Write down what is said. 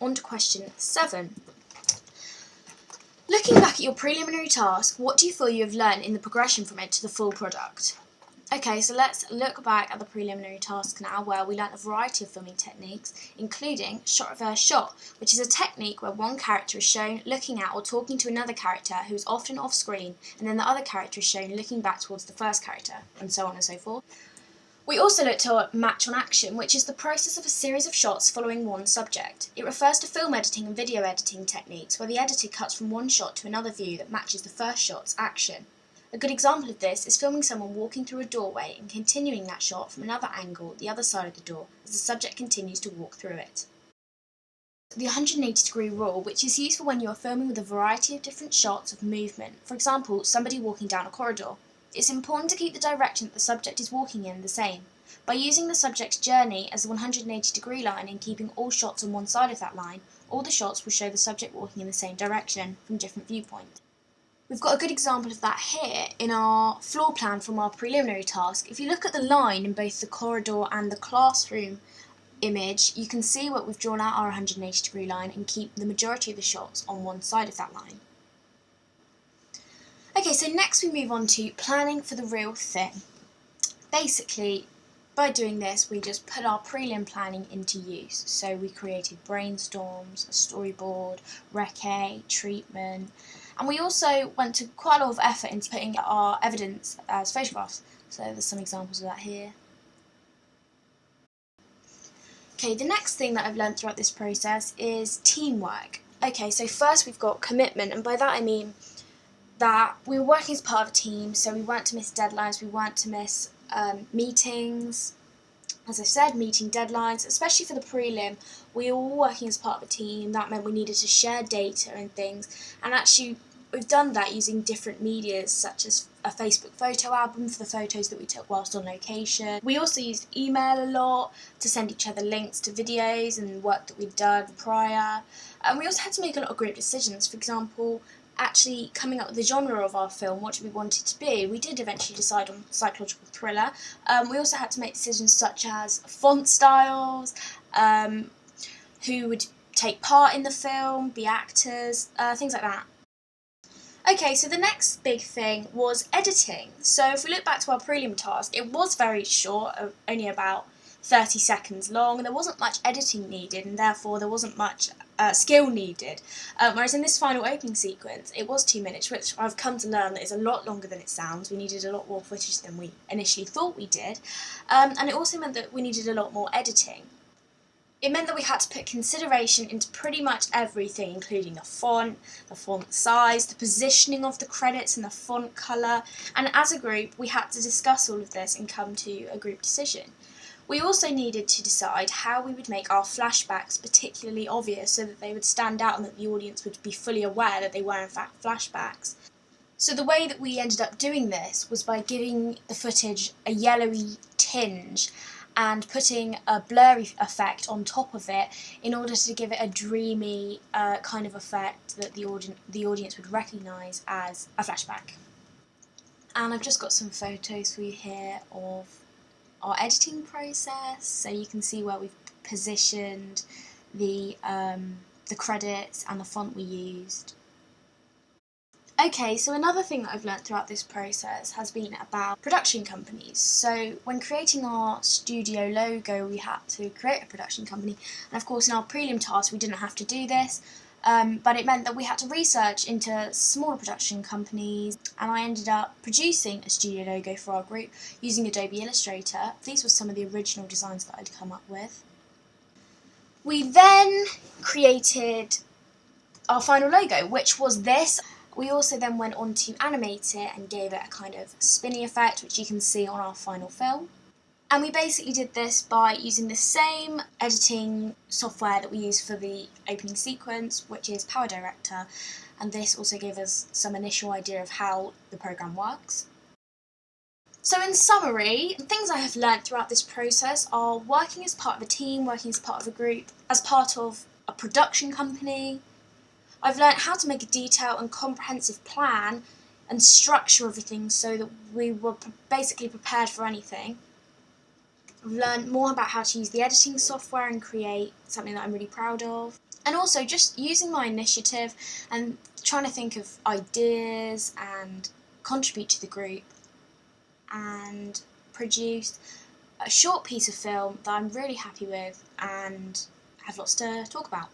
on to question 7. Looking back at your preliminary task, what do you feel you have learned in the progression from it to the full product? Okay, so let's look back at the preliminary task now, where we learnt a variety of filming techniques, including shot reverse shot, which is a technique where one character is shown looking at or talking to another character who is often off screen, and then the other character is shown looking back towards the first character, and so on and so forth. We also looked at match on action, which is the process of a series of shots following one subject. It refers to film editing and video editing techniques where the editor cuts from one shot to another view that matches the first shot's action. A good example of this is filming someone walking through a doorway and continuing that shot from another angle at the other side of the door as the subject continues to walk through it. The 180-degree rule, which is useful when you are filming with a variety of different shots of movement, for example, somebody walking down a corridor. It's important to keep the direction that the subject is walking in the same. By using the subject's journey as the 180-degree line and keeping all shots on one side of that line, all the shots will show the subject walking in the same direction from different viewpoints. We've got a good example of that here in our floor plan from our preliminary task. If you look at the line in both the corridor and the classroom image, you can see what we've drawn out our 180-degree line and keep the majority of the shots on one side of that line. Okay, so next we move on to planning for the real thing. Basically, by doing this, we just put our prelim planning into use. So we created brainstorms, a storyboard, recce, treatment, and we also went to quite a lot of effort into putting our evidence as photographs. So there's some examples of that here. Okay, the next thing that I've learned throughout this process is teamwork. Okay, so first we've got commitment, and by that I mean that we were working as part of a team, so we weren't to miss deadlines, we weren't to miss meetings. As I said, meeting deadlines, especially for the prelim, we were all working as part of a team. That meant we needed to share data and things, and actually we've done that using different medias such as a Facebook photo album for the photos that we took whilst on location. We also used email a lot to send each other links to videos and work that we'd done prior, and we also had to make a lot of group decisions. For example, actually coming up with the genre of our film, what we wanted it to be. We did eventually decide on psychological thriller. We also had to make decisions such as font styles, who would take part in the film, be actors, things like that. Okay, so the next big thing was editing. So if we look back to our prelim task, it was very short, only about 30 seconds long, and there wasn't much editing needed, and therefore there wasn't much skill needed. Whereas in this final opening sequence, it was 2 minutes, which I've come to learn that is a lot longer than it sounds. We needed a lot more footage than we initially thought we did, and it also meant that we needed a lot more editing. It meant that we had to put consideration into pretty much everything, including the font size, the positioning of the credits and the font colour, and as a group we had to discuss all of this and come to a group decision. We also needed to decide how we would make our flashbacks particularly obvious so that they would stand out and that the audience would be fully aware that they were in fact flashbacks. So the way that we ended up doing this was by giving the footage a yellowy tinge and putting a blurry effect on top of it in order to give it a dreamy kind of effect that the audience would recognise as a flashback. And I've just got some photos for you here of our editing process, so you can see where we've positioned the credits and the font we used. Okay, so another thing that I've learnt throughout this process has been about production companies. So when creating our studio logo, we had to create a production company, and of course in our prelim task we didn't have to do this, but it meant that we had to research into smaller production companies, and I ended up producing a studio logo for our group using Adobe Illustrator. These were some of the original designs that I'd come up with. We then created our final logo, which was this. We also then went on to animate it and gave it a kind of spinny effect, which you can see on our final film. And we basically did this by using the same editing software that we use for the opening sequence, which is PowerDirector, and this also gave us some initial idea of how the program works. So in summary, the things I have learnt throughout this process are working as part of a team, working as part of a group, as part of a production company. I've learnt how to make a detailed and comprehensive plan and structure everything so that we were basically prepared for anything. I've learned more about how to use the editing software and create something that I'm really proud of. And also just using my initiative and trying to think of ideas and contribute to the group and produce a short piece of film that I'm really happy with and have lots to talk about.